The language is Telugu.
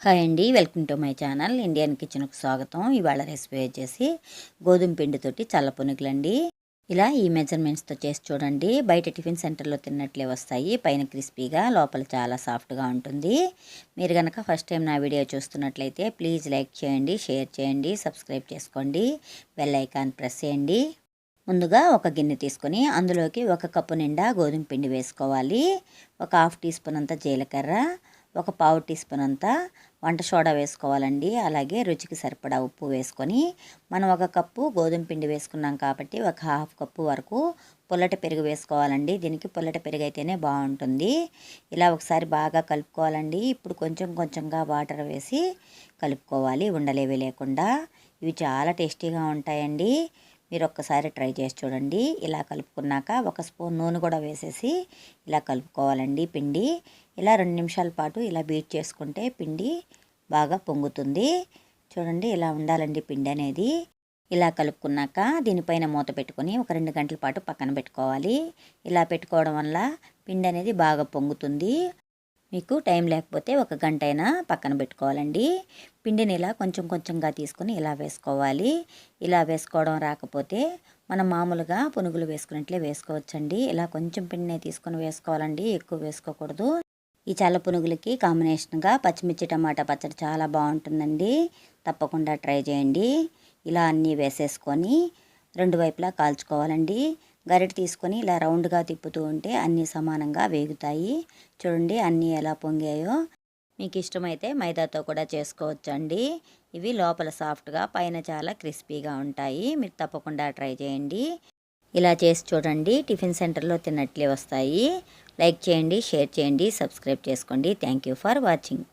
హాయ్ అండి, welcome to my channel Indian కిచెన్కు స్వాగతం. ఇవాళ రెసిపీ వచ్చేసి గోధుమ పిండితోటి చల్ల పునుగులండి. ఇలా ఈ మెజర్మెంట్స్తో చేసి చూడండి. బయట టిఫిన్ సెంటర్లో తిన్నట్లే వస్తాయి. పైన క్రిస్పీగా, లోపల చాలా సాఫ్ట్గా ఉంటుంది. మీరు కనుక ఫస్ట్ టైం నా వీడియో చూస్తున్నట్లయితే ప్లీజ్ లైక్ చేయండి, షేర్ చేయండి, సబ్స్క్రైబ్ చేసుకోండి, బెల్ ఐకాన్ ప్రెస్ చేయండి. ముందుగా ఒక గిన్నె తీసుకొని అందులోకి 1 కప్పు నిండా గోధుమ పిండి వేసుకోవాలి. ఒక హాఫ్ టీ స్పూన్ అంత జీలకర్ర, ఒక పావు టీ స్పూన్ అంతా వంట సోడా వేసుకోవాలండి. అలాగే రుచికి సరిపడా ఉప్పు వేసుకొని మనం 1 కప్పు గోధుమ పిండి వేసుకున్నాం కాబట్టి ఒక హాఫ్ కప్పు వరకు పుల్లటి పెరుగు వేసుకోవాలండి. దీనికి పుల్లటి పెరుగు అయితేనే బాగుంటుంది. ఇలా ఒకసారి బాగా కలుపుకోవాలండి. ఇప్పుడు కొంచెం కొంచెంగా వాటర్ వేసి కలుపుకోవాలి, ఉండలేవి లేకుండా. ఇవి చాలా టేస్టీగా ఉంటాయండి. మీరు ఒక్కసారి ట్రై చేసి చూడండి. ఇలా కలుపుకున్నాక 1 స్పూన్ నూనె కూడా వేసేసి ఇలా కలుపుకోవాలండి. పిండి ఇలా 2 నిమిషాల పాటు ఇలా బీట్ చేసుకుంటే పిండి బాగా పొంగుతుంది. చూడండి, ఇలా ఉండాలండి పిండి అనేది. ఇలా కలుపుకున్నాక దీనిపైన మూత పెట్టుకొని ఒక 2 గంటల పాటు పక్కన పెట్టుకోవాలి. ఇలా పెట్టుకోవడం వల్ల పిండి అనేది బాగా పొంగుతుంది. మీకు టైం లేకపోతే 1 గంట అయినా పక్కన పెట్టుకోవాలండి. పిండిని ఇలా కొంచెం కొంచెంగా తీసుకొని ఇలా వేసుకోవాలి. ఇలా వేసుకోవడం రాకపోతే మనం మామూలుగా పునుగులు వేసుకున్నట్లే వేసుకోవచ్చండి. ఇలా కొంచెం పిండినే తీసుకొని వేసుకోవాలండి, ఎక్కువ వేసుకోకూడదు. ఈ చల్ల పునుగులకి కాంబినేషన్గా పచ్చిమిర్చి టమాటా పచ్చడి చాలా బాగుంటుందండి. తప్పకుండా ట్రై చేయండి. ఇలా అన్నీ వేసేసుకొని 2 వైపులా కాల్చుకోవాలండి. గరిటె తీసుకొని ఇలా రౌండ్గా తిప్పుతూ ఉంటే అన్నీ సమానంగా వేగుతాయి. చూడండి అన్నీ ఎలా పొంగాయో. మీకు ఇష్టమైతే మైదాతో కూడా చేసుకోవచ్చండి. ఇవి లోపల సాఫ్ట్గా, పైన చాలా క్రిస్పీగా ఉంటాయి. మీరు తప్పకుండా ట్రై చేయండి. ఇలా చేసి చూడండి, టిఫిన్ సెంటర్లో తిన్నట్లే వస్తాయి. లైక్ చేయండి, షేర్ చేయండి, సబ్స్క్రైబ్ చేసుకోండి. Thank you for watching.